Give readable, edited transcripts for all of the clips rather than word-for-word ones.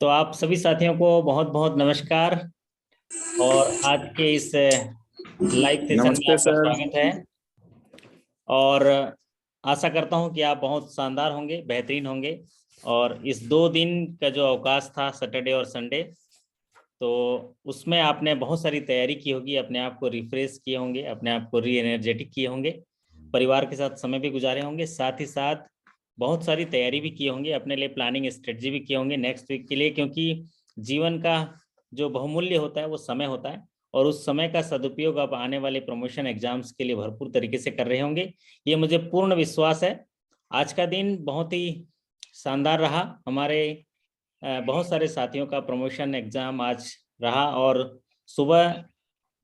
तो आप सभी साथियों को बहुत बहुत नमस्कार और आज के इस लाइव सेशन में नमस्ते आपका सर। स्वागत है। और आशा करता हूं कि आप बहुत शानदार होंगे, बेहतरीन होंगे। और इस 2 दिन का जो अवकाश था, सैटरडे और संडे, तो उसमें आपने बहुत सारी तैयारी की होगी, अपने आप को रिफ्रेश किए होंगे, अपने आप को री एनर्जेटिक किए होंगे, परिवार के साथ समय भी गुजारे होंगे, साथ ही साथ बहुत सारी तैयारी भी किए होंगे, अपने लिए प्लानिंग स्ट्रेटजी भी किए होंगे नेक्स्ट वीक के लिए, क्योंकि जीवन का जो बहुमूल्य होता है वो समय होता है और उस समय का सदुपयोग आप आने वाले प्रमोशन एग्जाम्स के लिए भरपूर तरीके से कर रहे होंगे, ये मुझे पूर्ण विश्वास है। आज का दिन बहुत ही शानदार रहा। हमारे बहुत सारे साथियों का प्रमोशन एग्जाम आज रहा और सुबह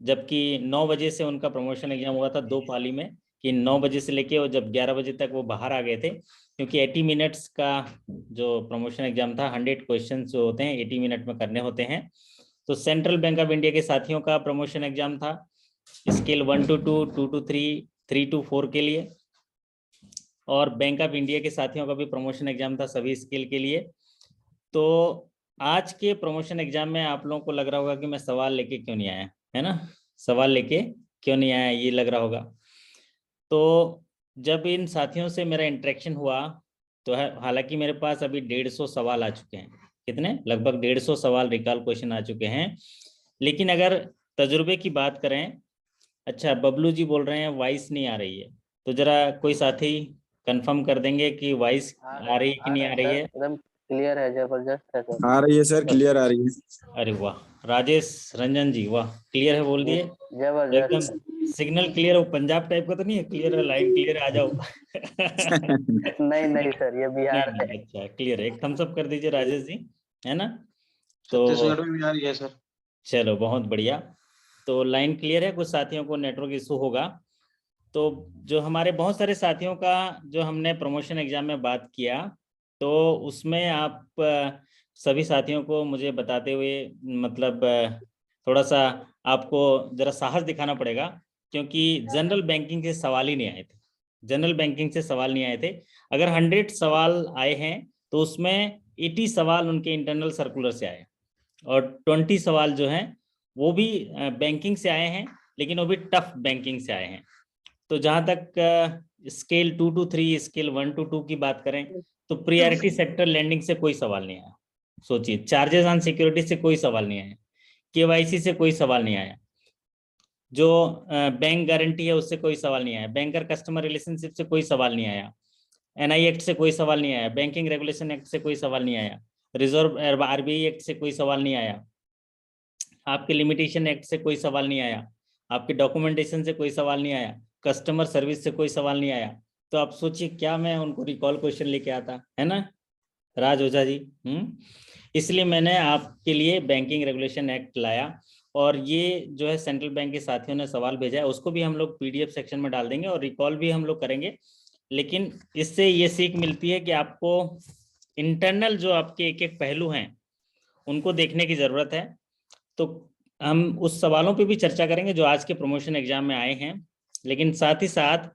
जबकि 9 बजे से उनका प्रमोशन एग्जाम हुआ था 2 पाली में, कि 9 बजे से लेके और जब 11 बजे तक वो बाहर आ गए थे, क्योंकि 80 मिनट्स का जो प्रमोशन एग्जाम था, 100 क्वेश्चन जो होते हैं 80 मिनट में करने होते हैं। तो सेंट्रल बैंक ऑफ इंडिया के साथियों का प्रमोशन एग्जाम था स्केल 1 to 2, 2 to 3, 3 to 4 के लिए, और बैंक ऑफ इंडिया के साथियों का भी प्रमोशन एग्जाम था सभी स्केल के लिए। तो आज के प्रमोशन एग्जाम में आप लोगों को लग रहा होगा कि मैं सवाल लेके क्यों नहीं आया, है ना, सवाल लेके क्यों नहीं आया, ये लग रहा होगा। तो जब इन साथियों से मेरा इंटरेक्शन हुआ तो हालांकि मेरे पास अभी 150 सवाल आ चुके हैं। कितने? लगभग 150 सवाल रिकॉल क्वेश्चन आ चुके हैं। लेकिन अगर तजुर्बे की बात करें, अच्छा बबलू जी बोल रहे हैं वॉइस नहीं आ रही है, तो जरा कोई साथी कंफर्म कर देंगे कि वॉइस आ रही है कि नहीं आ रही है। एकदम क्लियर है, जबरदस्त है सर। आ रही है सर, क्लियर आ रही है। अरे वाह, राजेश रंजन जी, वाह, क्लियर है बोल दिए, जबरदस्त। एकदम सिग्नल क्लियर हो। पंजाब टाइप का तो नहीं है, क्लियर है, लाइन क्लियर है, आ जाओ। नहीं नहीं सर, ये बिहार है। नहीं, अच्छा क्लियर है, एक थम्स अप कर दीजिए राजेश जी, है ना। तो छत्तीसगढ़ में भी आ रही है सर। चलो बहुत बढ़िया, तो लाइन क्लियर है। कुछ साथियों को नेटवर्क इशू होगा। तो जो हमारे बहुत सारे साथियों का जो हमने प्रमोशन एग्जाम में बात किया, तो उसमें आप सभी साथियों को मुझे बताते हुए मतलब थोड़ा सा आपको जरा साहस दिखाना पड़ेगा, क्योंकि जनरल बैंकिंग से सवाल ही नहीं आए थे। जनरल बैंकिंग से सवाल नहीं आए थे। अगर 100 सवाल आए हैं तो उसमें 80 सवाल उनके इंटरनल सर्कुलर से आए और 20 सवाल जो हैं वो भी बैंकिंग से आए हैं, लेकिन वो भी टफ बैंकिंग से आए हैं। तो जहाँ तक स्केल 2 to 3, स्केल 1 to 2 की बात करें तो प्रियरिटी सेक्टर लैंडिंग से कोई सवाल नहीं आया। सोचिए, चार्जेस ऑन सिक्योरिटी से कोई सवाल नहीं आया, केवाईसी से कोई सवाल नहीं आया, जो बैंक गारंटी है उससे कोई सवाल नहीं आया, बैंकर कस्टमर रिलेशनशिप से कोई सवाल नहीं आया, एनआई एक्ट से कोई सवाल नहीं आया, बैंकिंग रेगुलेशन एक्ट से कोई सवाल नहीं आया, रिजर्व आरबीआई एक्ट से कोई सवाल नहीं आया, आपके लिमिटेशन एक्ट से कोई सवाल नहीं आया, आपके डॉक्यूमेंटेशन से कोई सवाल नहीं आया, कस्टमर सर्विस से कोई सवाल नहीं आया। तो आप सोचिए क्या मैं उनको रिकॉल क्वेश्चन लेके आता, है ना राज ओझा जी। इसलिए मैंने आपके लिए बैंकिंग रेगुलेशन एक्ट लाया, और ये जो है सेंट्रल बैंक के साथियों ने सवाल भेजा है, उसको भी हम लोग पीडीएफ सेक्शन में डाल देंगे और रिकॉल भी हम लोग करेंगे। लेकिन इससे ये सीख मिलती है कि आपको इंटरनल जो आपके एक एक पहलू हैं उनको देखने की जरूरत है। तो हम उस सवालों पे भी चर्चा करेंगे जो आज के प्रमोशन एग्जाम में आए हैं। लेकिन साथ ही साथ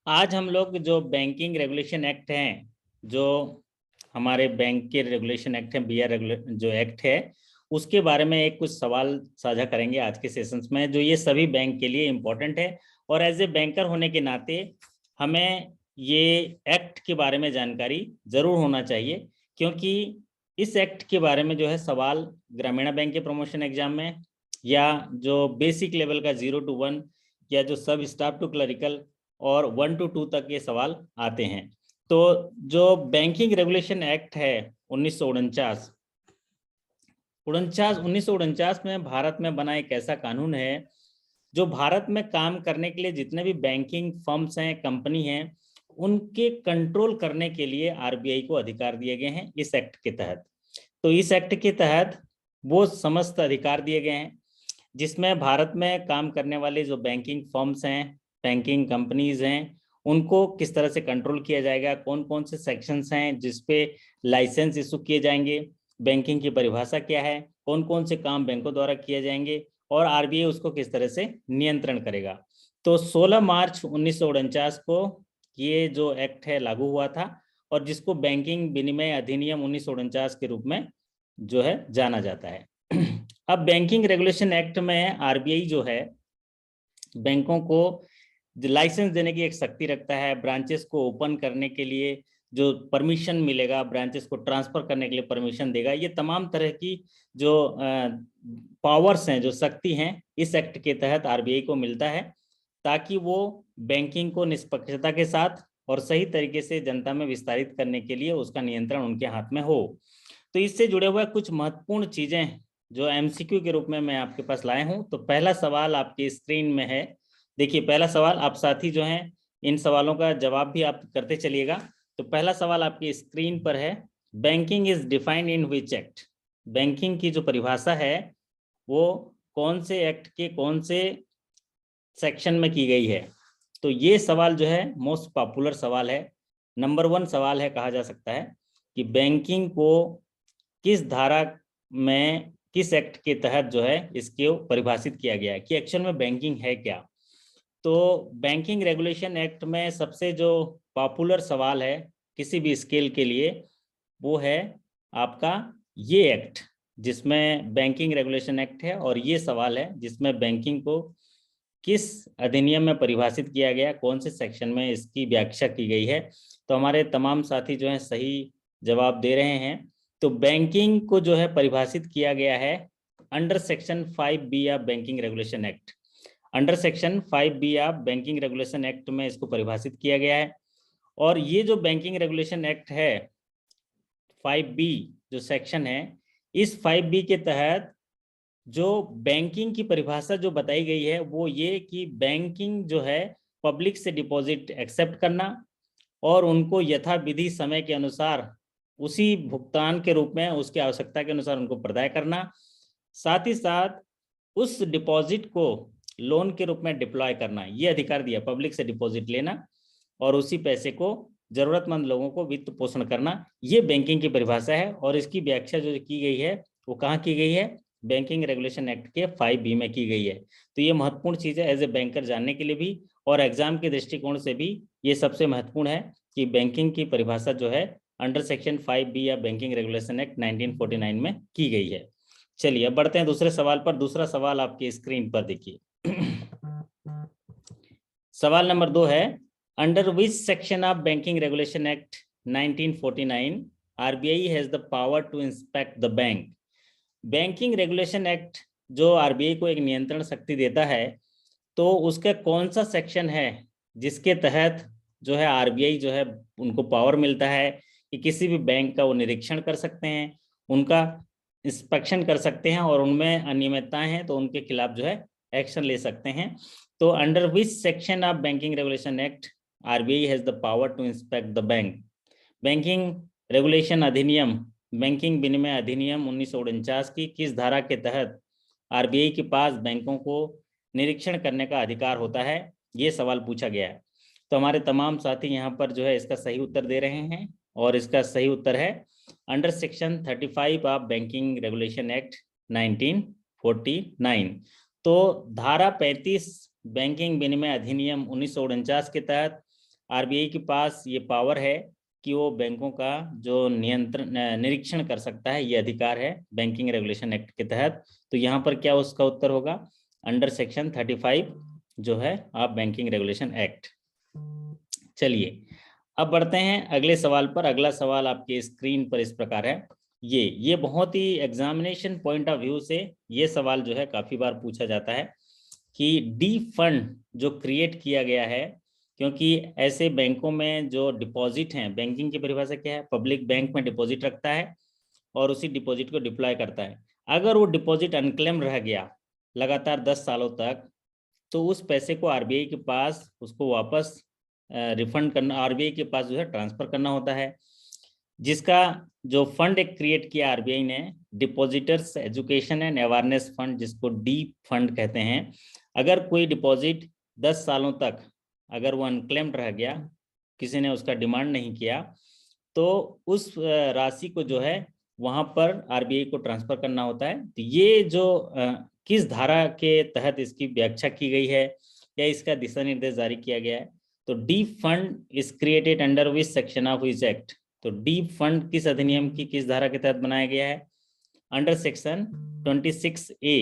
आज हम लोग जो बैंकिंग रेगुलेशन एक्ट हैं, जो हमारे बैंक के रेगुलेशन एक्ट है, बीआर जो एक्ट है, उसके बारे में एक कुछ सवाल साझा करेंगे आज के सेशंस में, जो ये सभी बैंक के लिए इम्पोर्टेंट है। और एज ए बैंकर होने के नाते हमें ये एक्ट के बारे में जानकारी जरूर होना चाहिए, क्योंकि इस एक्ट के बारे में जो है सवाल ग्रामीण बैंक के प्रमोशन एग्जाम में, या जो बेसिक लेवल का 0 to 1, या जो सब स्टाफ टू क्लरिकल और 1 to 2 तक ये सवाल आते हैं। तो जो बैंकिंग रेगुलेशन एक्ट है 1949 में भारत में बना एक ऐसा कानून है जो भारत में काम करने के लिए जितने भी बैंकिंग फर्म्स हैं, कंपनी हैं, उनके कंट्रोल करने के लिए आरबीआई को अधिकार दिए गए हैं इस एक्ट के तहत। तो इस एक्ट के तहत वो समस्त अधिकार दिए गए हैं जिसमें भारत में काम करने वाले जो बैंकिंग फर्म्स हैं, बैंकिंग कंपनीज हैं, उनको किस तरह से कंट्रोल किया जाएगा, कौन कौन से सेक्शंस हैं जिसपे लाइसेंस इशू किए जाएंगे, बैंकिंग की परिभाषा क्या है, कौन कौन से काम बैंकों द्वारा किए जाएंगे, और आरबीआई उसको किस तरह से नियंत्रण करेगा। तो 16 मार्च 1949 को ये जो एक्ट है लागू हुआ था, और जिसको बैंकिंग विनिमय अधिनियम 1949 के रूप में जो है जाना जाता है। अब बैंकिंग रेगुलेशन एक्ट में आरबीआई जो है बैंकों को लाइसेंस देने की एक शक्ति रखता है, ब्रांचेस को ओपन करने के लिए जो परमिशन मिलेगा, ब्रांचेस को ट्रांसफर करने के लिए परमिशन देगा, ये तमाम तरह की जो पावर्स हैं, जो शक्ति हैं, इस एक्ट के तहत आरबीआई को मिलता है, ताकि वो बैंकिंग को निष्पक्षता के साथ और सही तरीके से जनता में विस्तारित करने के लिए उसका नियंत्रण उनके हाथ में हो। तो इससे जुड़े हुए कुछ महत्वपूर्ण चीजें जो एमसीक्यू के रूप में मैं आपके पास लाए हूं। तो पहला सवाल आपकी स्क्रीन में है, देखिए पहला सवाल, आप साथी जो हैं इन सवालों का जवाब भी आप करते चलिएगा। तो पहला सवाल आपकी स्क्रीन पर है, banking is defined in which act? Banking की जो परिभाषा है वो कौन से एक्ट के कौन से सेक्शन में की गई है? तो ये सवाल जो है मोस्ट पॉपुलर सवाल है, नंबर 1 सवाल है कहा जा सकता है कि बैंकिंग को किस धारा में, किस एक्ट के तहत जो है इसको परिभाषित किया गया है, कि एक्चुअल में बैंकिंग है क्या। तो बैंकिंग रेगुलेशन एक्ट में सबसे जो पॉपुलर सवाल है किसी भी स्केल के लिए वो है आपका ये एक्ट, जिसमें बैंकिंग रेगुलेशन एक्ट है, और ये सवाल है जिसमें बैंकिंग को किस अधिनियम में परिभाषित किया गया, कौन से सेक्शन में इसकी व्याख्या की गई है। तो हमारे तमाम साथी जो हैं सही जवाब दे रहे हैं। तो बैंकिंग को जो है परिभाषित किया गया है under section 5B of banking regulation act. Under section 5B of banking regulation act में इसको परिभाषित किया गया है। और ये जो बैंकिंग रेगुलेशन एक्ट है 5B जो सेक्शन है, इस 5B के तहत जो बैंकिंग की परिभाषा जो बताई गई है वो ये कि बैंकिंग जो है पब्लिक से डिपॉजिट एक्सेप्ट करना और उनको यथाविधि समय के अनुसार उसी भुगतान के रूप में उसकी आवश्यकता के अनुसार उनको प्रदाय करना, साथ ही साथ उस डिपॉजिट को लोन के रूप में डिप्लॉय करना, ये अधिकार दिया, पब्लिक से डिपॉजिट लेना और उसी पैसे को जरूरतमंद लोगों को वित्त पोषण करना, ये बैंकिंग की परिभाषा है। और इसकी व्याख्या जो की गई है वो कहाँ की गई है? बैंकिंग रेगुलेशन एक्ट के 5B में की गई है। तो ये महत्वपूर्ण चीज है एज ए बैंकर जानने के लिए भी, और एग्जाम के दृष्टिकोण से भी ये सबसे महत्वपूर्ण है कि बैंकिंग की परिभाषा जो है अंडर सेक्शन 5B या बैंकिंग रेगुलेशन एक्ट 1949 में की गई है। चलिए अब बढ़ते हैं दूसरे सवाल पर। दूसरा सवाल आपकी स्क्रीन पर देखिए। सवाल नंबर 2 है, under which section of banking regulation act 1949 RBI has the power to inspect the bank? Banking regulation act जो आरबीआई को एक नियंत्रण शक्ति देता है, तो उसका कौन सा सेक्शन है जिसके तहत जो है आरबीआई जो है उनको पावर मिलता है कि किसी भी बैंक का वो निरीक्षण कर सकते हैं, उनका इंस्पेक्शन कर सकते हैं, और उनमें अनियमितताएं हैं तो उनके खिलाफ जो है एक्शन ले सकते हैं। तो under which section of banking regulation act RBI has the power to inspect the bank? Banking regulation अधिनियम, बैंकिंग विनिमय अधिनियम 1949 की किस धारा के तहत आरबीआई के पास बैंकों को निरीक्षण करने का अधिकार होता है, ये सवाल पूछा गया है। तो हमारे तमाम साथी यहाँ पर जो है इसका सही उत्तर दे रहे हैं, और इसका सही उत्तर है under section 35 of banking regulation act 1949। तो धारा 35 बैंकिंग विनिमय अधिनियम 1949 के तहत आरबीआई के पास ये पावर है कि वो बैंकों का जो निरीक्षण कर सकता है, ये अधिकार है बैंकिंग रेगुलेशन एक्ट के तहत। तो यहाँ पर क्या उसका उत्तर होगा? अंडर सेक्शन 35 जो है आप बैंकिंग रेगुलेशन एक्ट। चलिए अब बढ़ते हैं अगले सवाल पर। अगला सवाल आपके स्क्रीन पर इस प्रकार है, ये बहुत ही एग्जामिनेशन पॉइंट ऑफ व्यू से ये सवाल जो है काफी बार पूछा जाता है कि डी फंड जो क्रिएट किया गया है, क्योंकि ऐसे बैंकों में जो डिपॉजिट हैं, बैंकिंग की परिभाषा क्या है? पब्लिक बैंक में डिपॉजिट रखता है और उसी डिपॉजिट को डिप्लॉय करता है। अगर वो डिपॉजिट अनक्लेम रह गया लगातार 10 सालों तक, तो उस पैसे को आरबीआई के पास उसको वापस रिफंड करना, आरबीआई के पास जो है ट्रांसफर करना होता है, जिसका जो फंड एक क्रिएट किया आरबीआई ने, depositors education and awareness fund, जिसको डी फंड कहते हैं। अगर कोई डिपॉजिट 10 सालों तक अगर वो अनक्लेम्ड रह गया, किसी ने उसका डिमांड नहीं किया, तो उस राशि को जो है वहां पर आरबीआई को ट्रांसफर करना होता है। तो ये जो किस धारा के तहत इसकी व्याख्या की गई है, या इसका दिशा निर्देश जारी किया गया है। तो deep fund is created under which section of which act. तो डीप फंड किस अधिनियम की किस धारा के तहत बनाया गया है? Under section 26A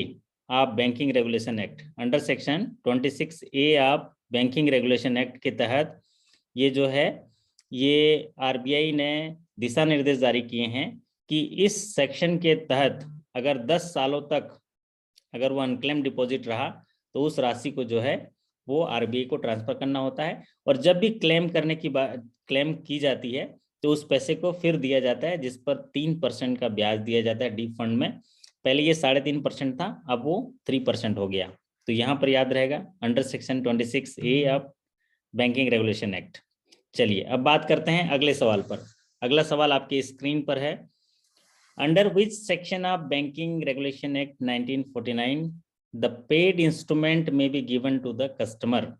of banking regulation act. Under section 26A of banking regulation act के तहत ये जो है ये आरबीआई ने दिशा निर्देश जारी किए हैं कि इस सेक्शन के तहत अगर 10 सालों तक अगर वो अनक्लेम डिपॉजिट रहा तो उस राशि को जो है वो आरबीआई को ट्रांसफर करना होता है, और जब भी क्लेम करने की बात क्लेम की जाती है तो उस पैसे को फिर दिया जाता है, जिस पर 3% का ब्याज दिया जाता है डीप फंड में। पहले ये 3.5% था, अब वो 3% हो गया। तो यहाँ पर याद रहेगा under section 26A of banking regulation act. चलिए अब बात करते हैं अगले सवाल पर। अगला सवाल आपके स्क्रीन पर है। Under which section of banking regulation act 1949 the paid instrument may be given to the customer.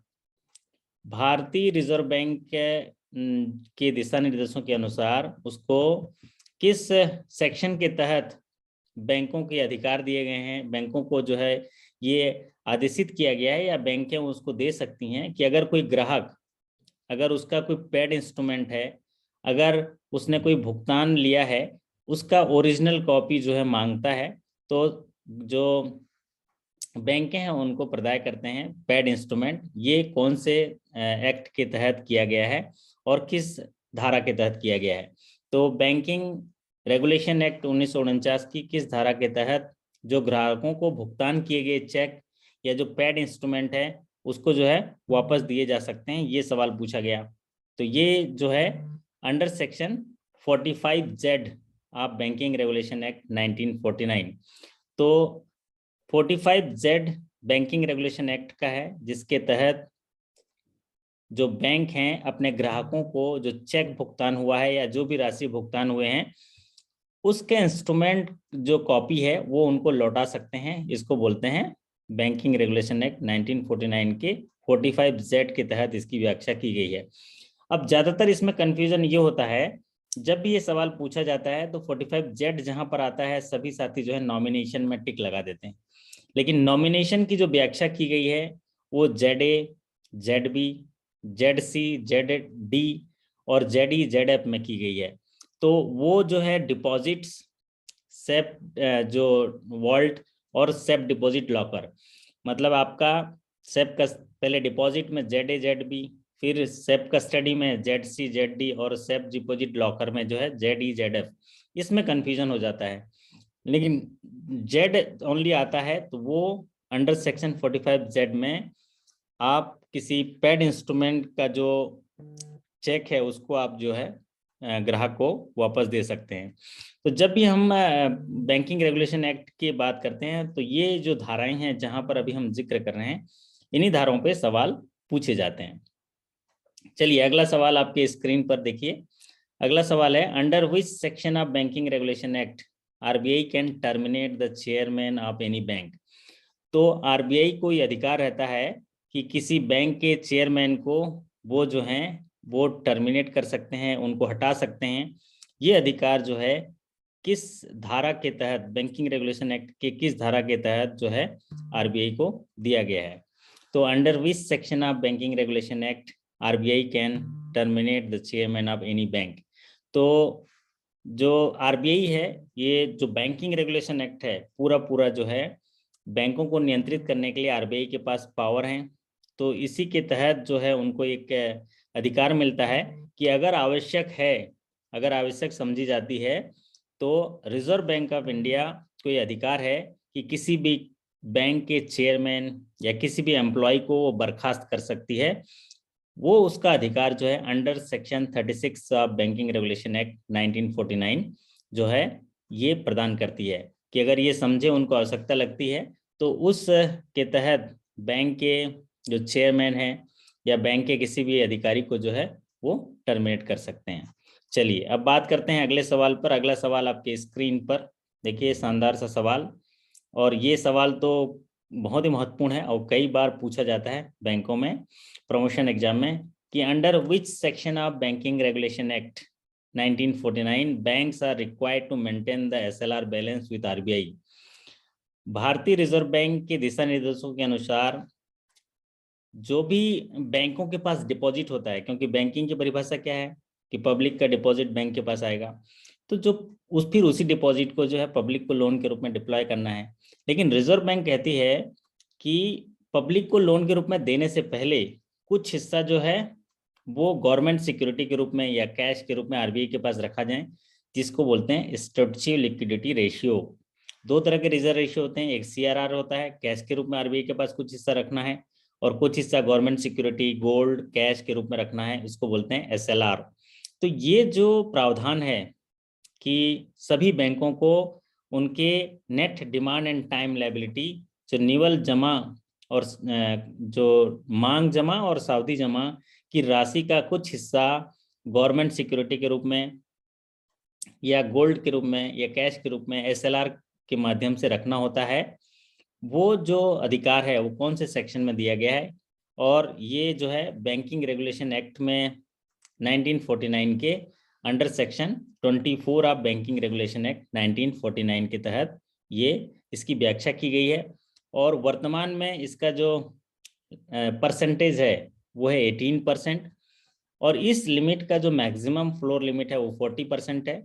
भारतीय रिजर्व बैंक के दिशा निर्देशों के अनुसार उसको किस सेक्शन के तहत बैंकों के अधिकार दिए गए हैं, बैंकों को जो है ये आदेशित किया गया है या बैंकें उसको दे सकती हैं कि अगर कोई ग्राहक अगर उसका कोई पेड इंस्ट्रूमेंट है, अगर उसने कोई भुगतान लिया है, उसका ओरिजिनल कॉपी जो है मांगता है, तो जो बैंकें हैं उनको प्रदाय करते हैं पेड इंस्ट्रूमेंट। ये कौन से एक्ट के तहत किया गया है और किस धारा के तहत किया गया है? तो बैंकिंग रेगुलेशन एक्ट 1949 की किस धारा के तहत जो ग्राहकों को भुगतान किए गए चेक या जो पेड इंस्ट्रूमेंट है उसको जो है वापस दिए जा सकते हैं, ये सवाल पूछा गया। तो ये जो है under section 45Z of banking regulation act 1949। तो 45Z बैंकिंग रेगुलेशन एक्ट का है, जिसके तहत जो बैंक हैं अपने ग्राहकों को जो चेक भुगतान हुआ है या जो भी राशि भुगतान हुए हैं उसके इंस्ट्रूमेंट जो कॉपी है वो उनको लौटा सकते हैं। इसको बोलते हैं बैंकिंग रेगुलेशन एक्ट 1949 के 45Z के तहत इसकी व्याख्या की गई है। अब ज्यादातर इसमें कंफ्यूजन ये होता है, जब भी ये सवाल पूछा जाता है तो 45Z जहां पर आता है सभी साथी जो है नॉमिनेशन में टिक लगा देते हैं, लेकिन नॉमिनेशन की जो व्याख्या की गई है वो ZA, ZB, ZC, ZD और ZE, ZF में की गई है। तो वो जो है डिपॉजिट्स, सेफ जो वॉल्ट और सेफ डिपॉजिट लॉकर, मतलब आपका सेफ का पहले डिपॉजिट में ZA, ZB, फिर सेफ कस्टडी में ZC, ZD और सेफ डिपॉजिट लॉकर में जो है ZE, ZF। इसमें कंफ्यूजन हो जाता है, लेकिन Z ओनली आता है तो वो अंडर सेक्शन 45Z में आप किसी पेड इंस्ट्रूमेंट का जो चेक है उसको आप जो है ग्राहक को वापस दे सकते हैं। तो जब भी हम बैंकिंग रेगुलेशन एक्ट की बात करते हैं तो ये जो धाराएं हैं जहां पर अभी हम जिक्र कर रहे हैं इन्हीं धाराओं पे सवाल पूछे जाते हैं। चलिए अगला सवाल आपके स्क्रीन पर देखिए। अगला सवाल है under which section of banking regulation act RBI can terminate the chairman of any bank. तो आरबीआई को ये अधिकार रहता है कि किसी बैंक के चेयरमैन को वो जो हैं वो टर्मिनेट कर सकते हैं, उनको हटा सकते हैं। ये अधिकार जो है किस धारा के तहत, बैंकिंग रेगुलेशन एक्ट के किस धारा के तहत जो है आरबीआई को दिया गया है? तो under which section of banking regulation act RBI can terminate the chairman of any bank. तो जो आरबीआई है, ये जो बैंकिंग रेगुलेशन एक्ट है पूरा जो है बैंकों को नियंत्रित करने के लिए आरबीआई के पास पावर हैं। तो इसी के तहत जो है उनको एक अधिकार मिलता है कि अगर आवश्यक है, अगर आवश्यक समझी जाती है तो रिजर्व बैंक ऑफ इंडिया को ये अधिकार है कि किसी भी बैंक के चेयरमैन या किसी भी एम्प्लॉय को वो बर्खास्त कर सकती है। वो उसका अधिकार जो है under section 36 of banking regulation act 1949 जो है ये प्रदान करती है कि अगर ये समझे उनको आवश्यकता लगती है तो उस के तहत बैंक के जो चेयरमैन है या बैंक के किसी भी अधिकारी को जो है वो टर्मिनेट कर सकते हैं। चलिए अब बात करते हैं अगले सवाल पर। अगला सवाल आपके स्क्रीन पर देखिए, शानदार सा सवाल, और ये सवाल तो बहुत ही महत्वपूर्ण है और कई बार पूछा जाता है बैंकों में प्रमोशन एग्जाम में कि under which section of banking regulation act 1949 banks are required to maintain the SLR balance with RBI. भारतीय रिजर्व बैंक के दिशा निर्देशों के अनुसार जो भी बैंकों के पास डिपॉजिट होता है, क्योंकि बैंकिंग की परिभाषा क्या है कि पब्लिक का डिपॉजिट बैंक के पास आएगा, तो जो फिर उसी डिपॉजिट को जो है पब्लिक को लोन के रूप में डिप्लॉय करना है। लेकिन रिजर्व बैंक कहती है कि पब्लिक को लोन के रूप में देने से पहले कुछ हिस्सा जो है वो गवर्नमेंट सिक्योरिटी के रूप में या कैश के रूप में आरबीआई के पास रखा जाए, जिसको बोलते हैं स्टैट्यूटरी लिक्विडिटी रेशियो। दो तरह के रिजर्व रेशियो होते हैं, एक सीआरआर होता है, कैश के रूप में आरबीआई के पास कुछ हिस्सा रखना है, और कुछ हिस्सा गवर्नमेंट सिक्योरिटी गोल्ड कैश के रूप में रखना है, इसको बोलते हैं एसएलआर। तो ये जो प्रावधान है कि सभी बैंकों को उनके net demand and time liability, जो निवल जमा और जो मांग जमा और सावधि जमा की राशि का कुछ हिस्सा गवर्नमेंट सिक्योरिटी के रूप में या गोल्ड के रूप में या कैश के रूप में एसएलआर के माध्यम से रखना होता है, वो जो अधिकार है वो कौन से सेक्शन में दिया गया है। और ये जो है बैंकिंग रेगुलेशन एक्ट में 1949 के under section 24 of banking regulation act 1949 के तहत ये इसकी व्याख्या की गई है। और वर्तमान में इसका जो परसेंटेज है वो है 18%, और इस लिमिट का जो मैक्सिमम फ्लोर लिमिट है वो 40% है,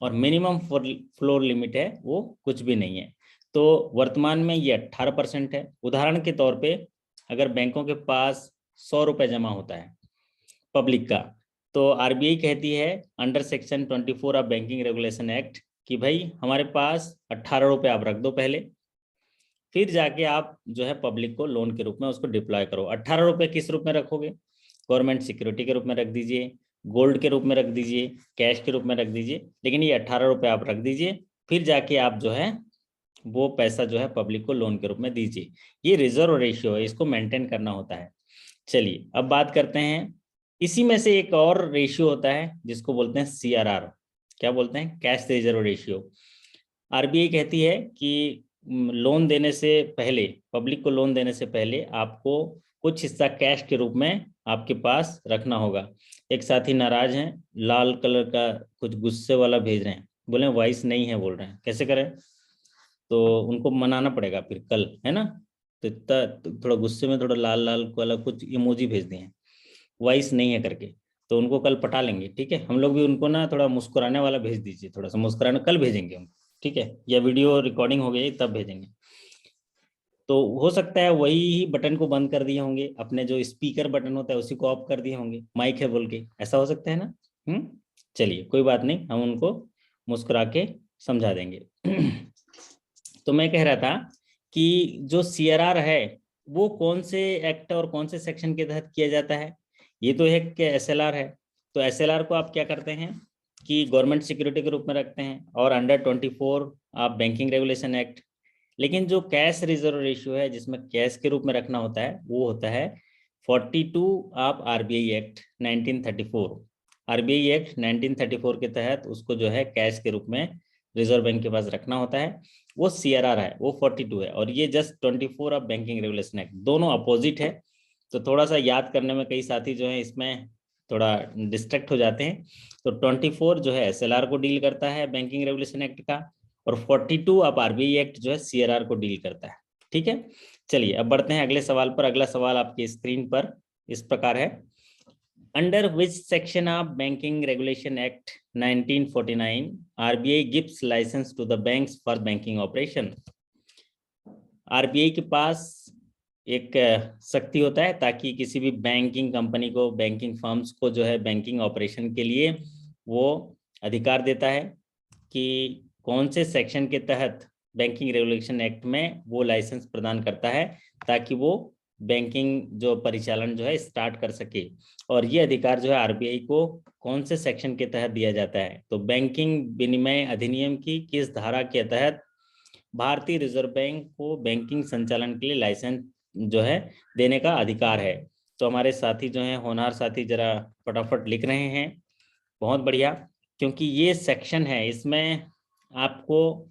और मिनिमम फ्लोर लिमिट है वो कुछ भी नहीं है। तो वर्तमान में ये 18% है। उदाहरण के तौर पे अगर बैंकों के पास 100 रुपये जमा होता है पब्लिक का, तो आरबीआई कहती है under section 24 of banking regulation act कि भाई हमारे पास 18 रुपये आप रख दो पहले, फिर जाके आप जो है पब्लिक को लोन के रूप में उसको डिप्लॉय करो। 18 रुपये किस रूप में रखोगे? गवर्नमेंट सिक्योरिटी के रूप में रख दीजिए, गोल्ड के रूप में रख दीजिए, कैश के रूप में रख दीजिए, लेकिन ये 18 रुपये आप रख दीजिए, फिर जाके आप जो है वो पैसा जो है पब्लिक को लोन के रूप में दीजिए। ये रिजर्व रेशियो है, इसको मेंटेन करना होता है। चलिए अब बात करते हैं, इसी में से एक और रेशियो होता है जिसको बोलते हैं सीआरआर। क्या बोलते हैं? Cash reserve ratio. आरबीआई कहती है कि लोन देने से पहले, पब्लिक को लोन देने से पहले आपको कुछ हिस्सा कैश के रूप में आपके पास रखना होगा। एक साथी नाराज हैं, लाल कलर का कुछ गुस्से वाला भेज रहे हैं, बोले वॉइस नहीं है बोल रहे हैं, कैसे करें? तो उनको मनाना पड़ेगा फिर कल, है ना? तो इतना थोड़ा गुस्से में थोड़ा लाल लाल वाला कुछ इमोजी भेज दिए हैं, वॉइस नहीं है करके, तो उनको कल पटा लेंगे, ठीक है? हम लोग भी उनको ना थोड़ा मुस्कुराने वाला भेज दीजिए, थोड़ा सा मुस्कुराने, कल भेजेंगे उनको, ठीक है? या वीडियो रिकॉर्डिंग हो गई तब भेजेंगे। तो हो सकता है वही ही बटन को बंद कर दिए होंगे, अपने जो स्पीकर बटन होता है उसी को ऑफ कर दिए होंगे, माइक है बोल के, ऐसा हो सकता है ना? चलिए कोई बात नहीं, हम उनको मुस्कुरा के समझा देंगे। तो मैं कह रहा था कि जो सीआरआर है वो कौन से एक्ट और कौन से सेक्शन के तहत किया जाता है? ये तो एक एसएलआर है। तो एसएलआर को आप क्या करते हैं कि गवर्नमेंट सिक्योरिटी के रूप में रखते हैं और अंडर 24 आप बैंकिंग रेगुलेशन एक्ट। लेकिन जो कैश रिजर्व रेशियो है जिसमें कैश के रूप में रखना होता है वो होता है 42 of RBI act 1934। RBI act 1934 के तहत उसको जो है कैश के रूप में रिजर्व बैंक के पास रखना होता है, वो सीआरआर है, वो 42 है, और ये just 24 of banking regulation act, दोनों अपोजिट है। तो थोड़ा सा याद करने में कई साथी जो है इसमें थोड़ा डिस्ट्रैक्ट हो जाते हैं। तो 24 जो है एसएलआर को डील करता है बैंकिंग रेगुलेशन एक्ट का, और 42 अब आरबीआई एक्ट जो है सीआरआर को डील करता है, ठीक है? चलिए अब बढ़ते हैं अगले सवाल पर। अगला सवाल आपकी स्क्रीन पर इस प्रकार है, under which section of banking regulation act 1949 RBI gives licence to the banks for banking operation. RBI के पास एक शक्ति होता है ताकि किसी भी बैंकिंग कंपनी को, बैंकिंग फर्म्स को जो है बैंकिंग ऑपरेशन के लिए वो अधिकार देता है कि कौन से सेक्शन के तहत बैंकिंग रेगुलेशन एक्ट में वो लाइसेंस प्रदान करता है ताकि वो बैंकिंग जो परिचालन जो है स्टार्ट कर सके। और ये अधिकार जो है आरबीआई को कौन से सेक्शन के तहत दिया जाता है? तो बैंकिंग विनिमय अधिनियम की किस धारा के तहत भारतीय रिजर्व बैंक को बैंकिंग संचालन के लिए लाइसेंस जो है देने का अधिकार है? तो हमारे साथी जो हैं, होनहार साथी, जरा फटाफट लिख रहे हैं। बहुत बढ़िया, क्योंकि ये सेक्शन है, इसमें आपको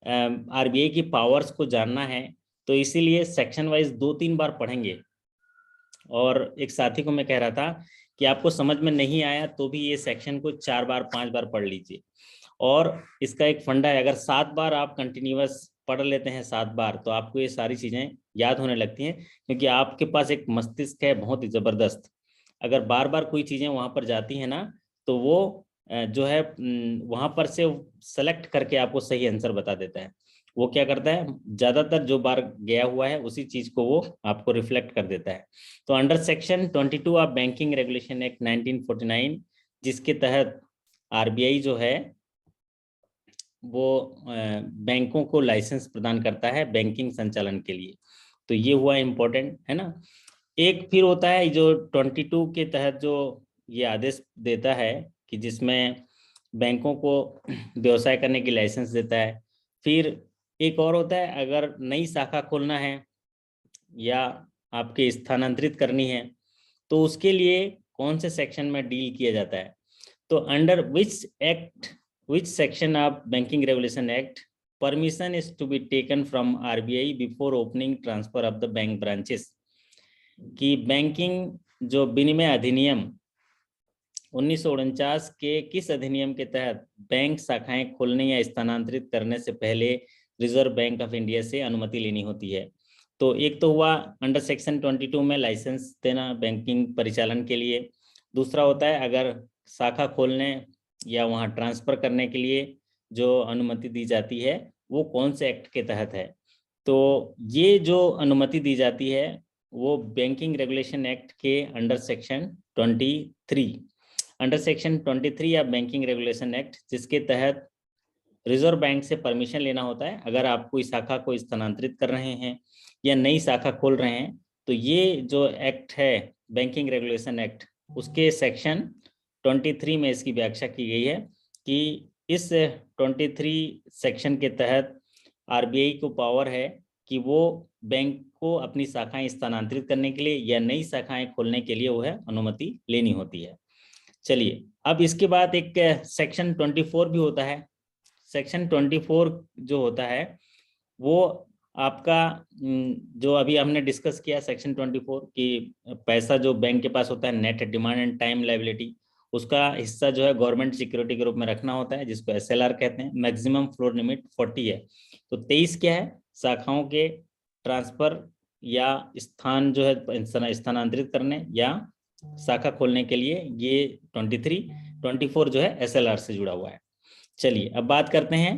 आरबीआई की पावर्स को जानना है, तो इसीलिए सेक्शन वाइज 2-3 बार पढ़ेंगे। और एक साथी को मैं कह रहा था कि आपको समझ में नहीं आया तो भी ये सेक्शन को 4 बार 5 बार पढ़ लीजिए। और इसका एक फंडा है, अगर 7 बार आप कंटिन्यूअस पढ़ लेते हैं 7 बार तो आपको ये सारी चीज़ें याद होने लगती हैं, क्योंकि आपके पास एक मस्तिष्क है बहुत ही ज़बरदस्त। अगर बार बार कोई चीज़ें वहाँ पर जाती हैं ना, तो वो जो है वहाँ पर से सेलेक्ट करके आपको सही आंसर बता देता है। वो क्या करता है, ज़्यादातर जो बार गया हुआ है उसी चीज़ को वो आपको रिफ्लेक्ट कर देता है। तो under section 22 of banking regulation act 1949, जिसके तहत आरबीआई जो है वो बैंकों को लाइसेंस प्रदान करता है बैंकिंग संचालन के लिए। तो ये हुआ इम्पोर्टेंट, है ना। एक फिर होता है जो 22 के तहत जो ये आदेश देता है कि जिसमें बैंकों को व्यवसाय करने की लाइसेंस देता है। फिर एक और होता है, अगर नई शाखा खोलना है या आपके स्थानांतरित करनी है तो उसके लिए कौन से सेक्शन में डील किया जाता है। तो under which section of banking regulation act permission is to be taken from RBI before opening transfer of the bank branches। कि बैंकिंग जो विनिमय अधिनियम 1949 के किस अधिनियम के तहत बैंक शाखाएं खोलने या स्थानांतरित करने से पहले रिजर्व बैंक ऑफ इंडिया से अनुमति लेनी होती है। तो एक तो हुआ अंडर सेक्शन 22 में लाइसेंस देना बैंकिंग परिचालन के लिए। दूसरा होता है अगर शाखा खोलने या वहाँ ट्रांसफर करने के लिए जो अनुमति दी जाती है वो कौन से एक्ट के तहत है। तो ये जो अनुमति दी जाती है वो बैंकिंग रेगुलेशन एक्ट के अंडर सेक्शन 23, अंडर सेक्शन 23 या बैंकिंग रेगुलेशन एक्ट, जिसके तहत रिजर्व बैंक से परमिशन लेना होता है अगर आप कोई शाखा को स्थानांतरित कर रहे हैं या नई शाखा खोल रहे हैं। तो ये जो एक्ट है बैंकिंग रेगुलेशन एक्ट, उसके सेक्शन 23 में इसकी व्याख्या की गई है कि इस 23 सेक्शन के तहत आरबीआई को पावर है कि वो बैंक को अपनी शाखाएं स्थानांतरित करने के लिए या नई शाखाएं खोलने के लिए वह अनुमति लेनी होती है। चलिए, अब इसके बाद एक सेक्शन 24 भी होता है। सेक्शन 24 जो होता है वो आपका जो अभी हमने डिस्कस किया सेक्शन 24 कि पैसा जो बैंक के पास होता है net demand and time liability, उसका हिस्सा जो है गवर्नमेंट सिक्योरिटी के रूप में रखना होता है, जिसको एसएलआर कहते हैं। मैक्सिमम फ्लोर लिमिट 40 है। तो 23 क्या है, शाखाओं के ट्रांसफर या स्थान जो है स्थानांतरित करने या शाखा खोलने के लिए ये 23, 24 जो है एसएलआर से जुड़ा हुआ है। चलिए अब बात करते हैं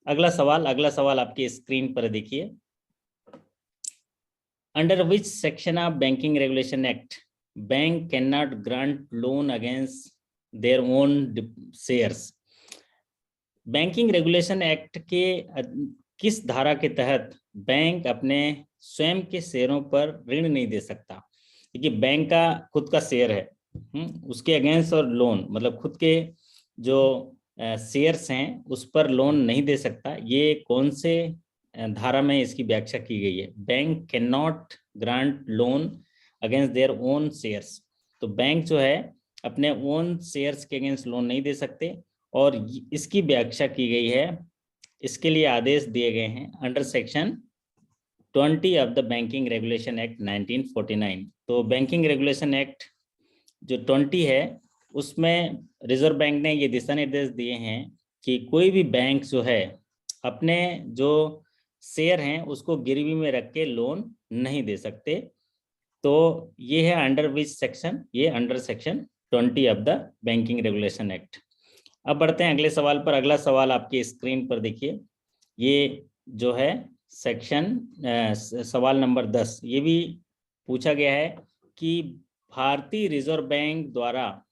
अगला सवाल आपकी स्क्रीन पर देखिए। Under which section of banking regulation act bank can not grant loan against their own shares. Banking regulation act के किस धारा के तहत बैंक अपने स्वयं के शेयरों पर ऋण नहीं दे सकता। क्योंकि बैंक का खुद का शेयर है, उसके अगेंस्ट और लोन मतलब खुद के जो शेयर्स हैं उस पर लोन नहीं दे सकता। ये कौन से धारा में इसकी व्याख्या की गई है। Bank can not grant loan against their own shares. तो बैंक जो है अपने ओन शेयर्स के अगेंस्ट लोन नहीं दे सकते और इसकी व्याख्या की गई है, इसके लिए आदेश दिए गए हैं under section 20 of the banking regulation act 1949। तो बैंकिंग रेगुलेशन एक्ट जो 20 है उसमें रिजर्व बैंक ने ये दिशा निर्देश दिए हैं कि कोई भी बैंक जो है अपने जो शेयर हैं उसको गिरवी में रख के लोन नहीं दे सकते। तो ये है अंडर विच सेक्शन, ये under section 20 of the banking regulation act. अब बढ़ते हैं अगले सवाल पर। अगला सवाल आपकी स्क्रीन पर देखिए, ये जो है सेक्शन सवाल नंबर 10, ये भी पूछा गया है कि भारतीय रिजर्व बैंक द्वारा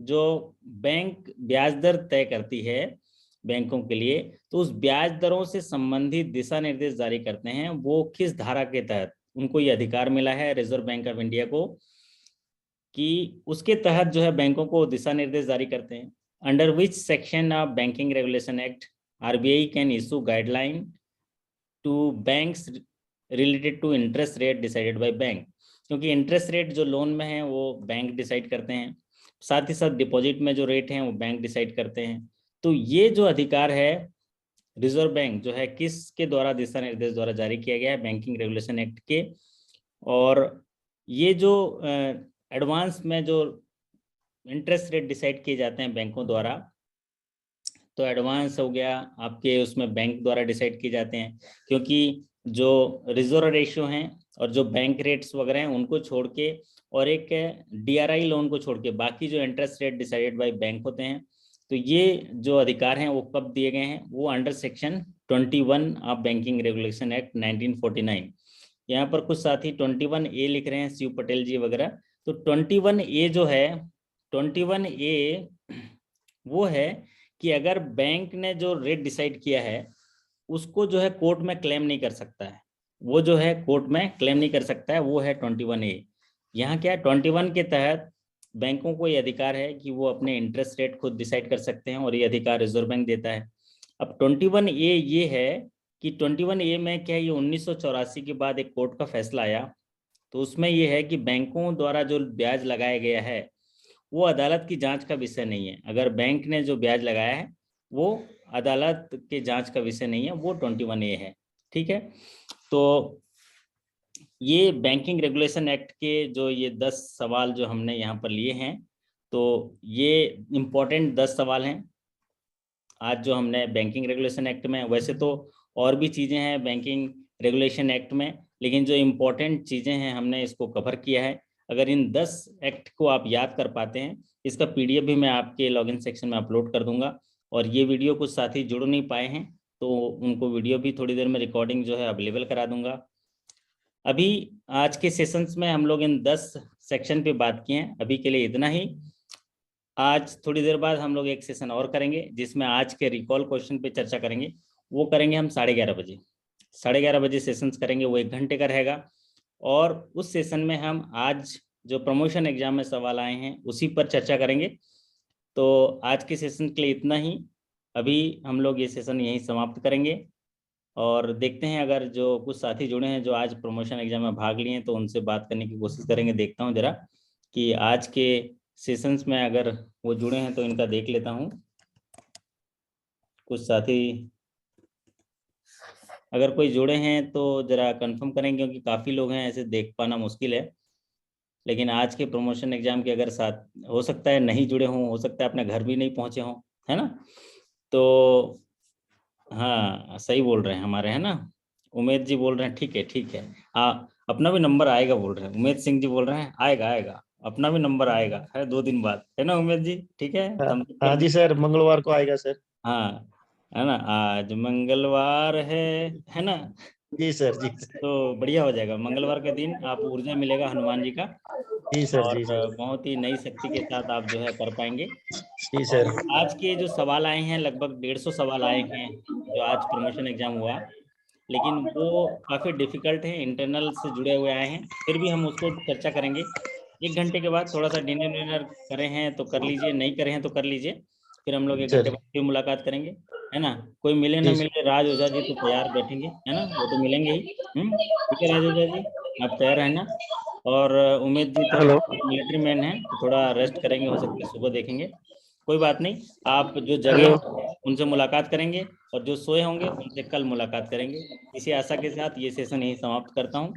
जो बैंक ब्याज दर तय करती है बैंकों के लिए, तो उस ब्याज दरों से संबंधित दिशा निर्देश जारी करते हैं वो किस धारा के तहत उनको ये अधिकार मिला है रिजर्व बैंक ऑफ इंडिया को कि उसके तहत जो है बैंकों को दिशा निर्देश जारी करते हैं। Under which section of banking regulation act RBI can issue guideline to banks related to interest rate decided by bank. क्योंकि इंटरेस्ट रेट जो लोन में है वो बैंक डिसाइड करते हैं, साथ ही साथ डिपॉजिट में जो रेट हैं वो बैंक डिसाइड करते हैं। तो ये जो अधिकार है रिजर्व बैंक जो है किसके द्वारा दिशा निर्देश द्वारा जारी किया गया है, बैंकिंग रेगुलेशन एक्ट के। और ये जो एडवांस में जो इंटरेस्ट रेट डिसाइड किए जाते हैं बैंकों द्वारा, तो एडवांस हो गया आपके, उसमें बैंक द्वारा डिसाइड किए जाते हैं, क्योंकि जो रिजर्व रेशियो हैं और जो बैंक रेट्स वगैरह हैं उनको छोड़ के और एक DRI लोन को छोड़ के बाकी जो interest rate decided by bank होते हैं। तो ये जो अधिकार हैं वो कब दिए गए हैं? वो under section 21 of banking regulation act 1949। यहाँ पर कुछ साथी 21A लिख रहे हैं, शिव पटेल जी वगैरह। तो 21A जो है, 21A वो है कि अगर बैंक ने जो रेट डिसाइड किया है उसको जो है कोर्ट में क्लेम नहीं कर सकता है, वो जो है कोर्ट में क्लेम नहीं कर सकता है, वो है 21A। यहाँ क्या है, 21 के तहत बैंकों को ये अधिकार है कि वो अपने इंटरेस्ट रेट खुद डिसाइड कर सकते हैं और ये अधिकार रिजर्व बैंक देता है। अब 21A ये है कि 21A में क्या है, ये 1984 के बाद एक कोर्ट का फैसला आया, तो उसमें ये है कि बैंकों द्वारा जो ब्याज लगाया गया है वो अदालत की जांच का विषय नहीं है। अगर बैंक ने जो ब्याज लगाया है वो अदालत के जांच का विषय नहीं है, वो 21A है। ठीक है, तो ये बैंकिंग रेगुलेशन एक्ट के जो ये 10 सवाल जो हमने यहाँ पर लिए हैं, तो ये इम्पोर्टेंट 10 सवाल हैं आज जो हमने बैंकिंग रेगुलेशन एक्ट में। वैसे तो और भी चीज़ें हैं बैंकिंग रेगुलेशन एक्ट में, लेकिन जो इम्पोर्टेंट चीज़ें हैं हमने इसको कवर किया है। अगर इन 10 एक्ट को आप याद कर पाते हैं, इसका PDF भी मैं आपके लॉगिन सेक्शन में अपलोड कर दूंगा। और ये वीडियो कुछ साथी जुड़ नहीं पाए हैं तो उनको वीडियो भी थोड़ी देर में रिकॉर्डिंग जो है अवेलेबल करा दूंगा। अभी आज के सेशंस में हम लोग इन 10 सेक्शन पे बात किए हैं, अभी के लिए इतना ही। आज थोड़ी देर बाद हम लोग एक सेशन और करेंगे जिसमें आज के रिकॉल क्वेश्चन पे चर्चा करेंगे। वो करेंगे हम 11:30 बजे, 11:30 बजे सेशंस करेंगे, वो 1 घंटे का रहेगा। और उस सेशन में हम आज जो प्रमोशन एग्जाम में सवाल आए हैं उसी पर चर्चा करेंगे। तो आज के सेशन के लिए इतना ही, अभी हम लोग ये सेशन यहीं समाप्त करेंगे। और देखते हैं अगर जो कुछ साथी जुड़े हैं जो आज प्रमोशन एग्जाम में भाग लिए हैं तो उनसे बात करने की कोशिश करेंगे। देखता हूँ जरा कि आज के सेशंस में अगर वो जुड़े हैं तो इनका देख लेता हूँ। कुछ साथी अगर कोई जुड़े हैं तो जरा कंफर्म करें, क्योंकि काफ़ी लोग हैं, ऐसे देख पाना मुश्किल है। लेकिन आज के प्रमोशन एग्जाम के अगर साथ हो सकता है नहीं जुड़े हों, हो सकता है अपने घर भी नहीं पहुँचे हों, है ना। तो हाँ सही बोल रहे हैं हमारे, है ना। उमेद जी बोल रहे हैं ठीक है ठीक है, अपना भी नंबर आएगा बोल रहे हैं। उमेद सिंह जी बोल रहे हैं आएगा आएगा, अपना भी नंबर आएगा, है 2 दिन बाद, है ना उमेद जी। ठीक है, हाँ जी सर, मंगलवार को आएगा सर। हाँ है ना, आज मंगलवार है ना। जी सर, जी सर। तो बढ़िया हो जाएगा, मंगलवार के दिन आप ऊर्जा मिलेगा हनुमान जी का, जी सर, और जी सर। बहुत ही नई शक्ति के साथ आप जो है कर पाएंगे। जी और सर। आज के जो सवाल आए हैं लगभग 150 सवाल आए हैं जो आज प्रमोशन एग्जाम हुआ, लेकिन वो काफ़ी डिफिकल्ट हैं, इंटरनल से जुड़े हुए आए हैं। फिर भी हम उसको चर्चा करेंगे 1 घंटे के बाद। थोड़ा सा डिनर विनर करे हैं तो कर लीजिए, नहीं करे हैं तो कर लीजिए, फिर हम लोग 1 घंटे सर। बाद फिर मुलाकात करेंगे, है ना। कोई मिले ना जी मिले, राज ओझा जी तो तैयार बैठेंगे, है ना, वो तो मिलेंगे ही। ठीक है राज ओझा जी, आप तैयार रहना। और उमेद जी तो हेलो। मिलिट्री मैन है तो थोड़ा रेस्ट करेंगे, हो सकता है सुबह देखेंगे। कोई बात नहीं, आप जो जगह हेलो। हैं उनसे मुलाकात करेंगे और जो सोए होंगे उनसे कल मुलाकात करेंगे। इसी आशा के साथ ये सेशन यहीं समाप्त करता हूँ,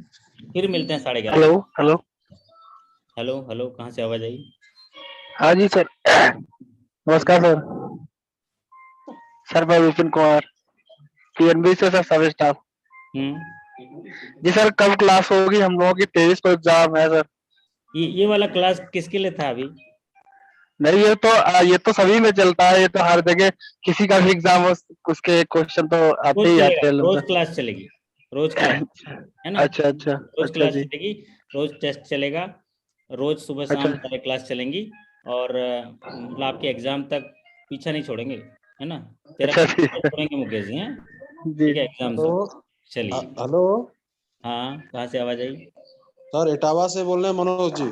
फिर मिलते हैं 11:30 हेलो। बजे। हेलो। हेलो हेलो, कहाँ से आवाज आई? हाँ जी सर, नमस्कार सर। सर मैं विपिन कुमार, PNB से सर, सर्विस स्टाफ। जी सर, कब क्लास होगी? हम लोगों की 23 को एग्जाम है सर। ये वाला क्लास किसके लिए था अभी? नहीं, ये तो सभी में चलता है, ये तो हर जगह किसी का भी एग्जाम हो उसके क्वेश्चन तो आते रोज ही चलेगा, आते हैं रोज सर। क्लास चलेगी, रोज क्लास, है ना। अच्छा अच्छा रोज अच्छा क्लास जी। चलेगी, रोज टेस्ट चलेगा, रोज सुबह अच्छा शाम सारे क्लास चलेंगी। और मतलब आपके एग्जाम तक पीछा नहीं छोड़ेंगे, है ना। तेरा अच्छा पीछा जी। नहीं छोड़ेंगे मुकेश जी, हैं। जी। ठीक है, एग्जाम हेलो। से चलिए। हेलो हाँ, कहाँ से आवाज आई? सर, इटावा से बोल रहे हैं मनोज जी।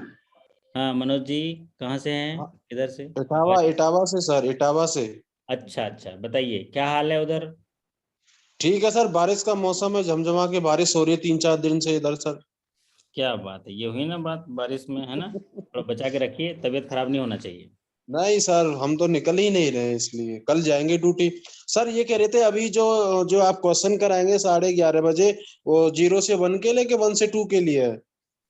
हाँ मनोज जी, कहाँ से हैं, हाँ, किधर से? इटावा इटावा से सर, इटावा से। अच्छा अच्छा, बताइए क्या हाल है उधर? ठीक है सर, बारिश का मौसम है, झमझमा के बारिश हो रही है 3-4 दिन से इधर सर। क्या बात है, ये हुई ना बात बारिश में, है ना। थोड़ा बचा के रखिए, तबीयत खराब नहीं होना चाहिए। नहीं सर, हम तो निकल ही नहीं रहे, इसलिए कल जाएंगे ड्यूटी। सर ये कह रहे थे अभी जो जो आप क्वेश्चन कराएंगे 11:30 बजे, वो 0 से 1 के लिए कि 1 से 2 के लिए है?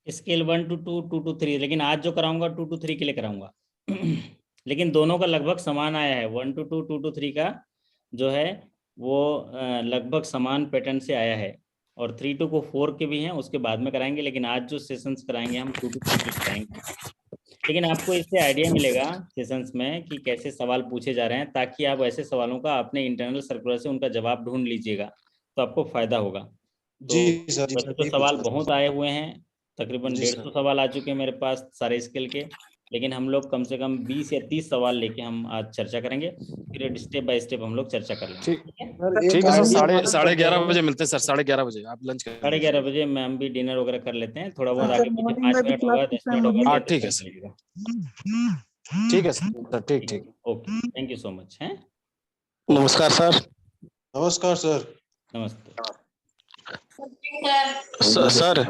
स्केल 1 to 2, 2 to 3, लेकिन आज जो कराऊंगा 2 to 3 के लिए कराऊंगा। लेकिन दोनों का लगभग समान आया है, 1 to 2, 2 to 3 का जो है वो लगभग समान पैटर्न से आया है, और 3 to 4 के भी हैं, उसके बाद में कराएंगे, लेकिन आज जो सेशंस कराएंगे हम 2 to 3 कराएंगे। लेकिन आपको इससे आइडिया मिलेगा सेशंस में कि कैसे सवाल पूछे जा रहे हैं, ताकि आप ऐसे सवालों का अपने इंटरनल सर्कुलर से उनका जवाब ढूंढ लीजिएगा, तो आपको फायदा होगा। तो जी सर, जी वैसे सर, तो ये सवाल पूछना था। बहुत आए हुए हैं, तकरीबन जी 150 सवाल आ चुके हैं मेरे पास सारे स्केल के, लेकिन हम लोग कम से कम 20 या 30 सवाल लेके हम आज चर्चा करेंगे, फिर स्टेप बाय स्टेप हम लोग चर्चा कर लेंगे। ठीक ठीक है? ठीक है सर, आप- 11:30 बजे मिलते हैं सर, 11:30 बजे आप लंच करें। 11:30 बजे मैम भी डिनर वगैरह कर लेते हैं, थोड़ा बहुत सर, आगे पीछे morning 5 में भी मिनट होगा, class 10 मिनट होगा, हाँ, तो ठीक है कर सर। लीजिएगा। ठीक है सर, ठीक ठीक। Okay, thank you so much. हैं, नमस्कार सर। नमस्कार सर। नमस्ते। सर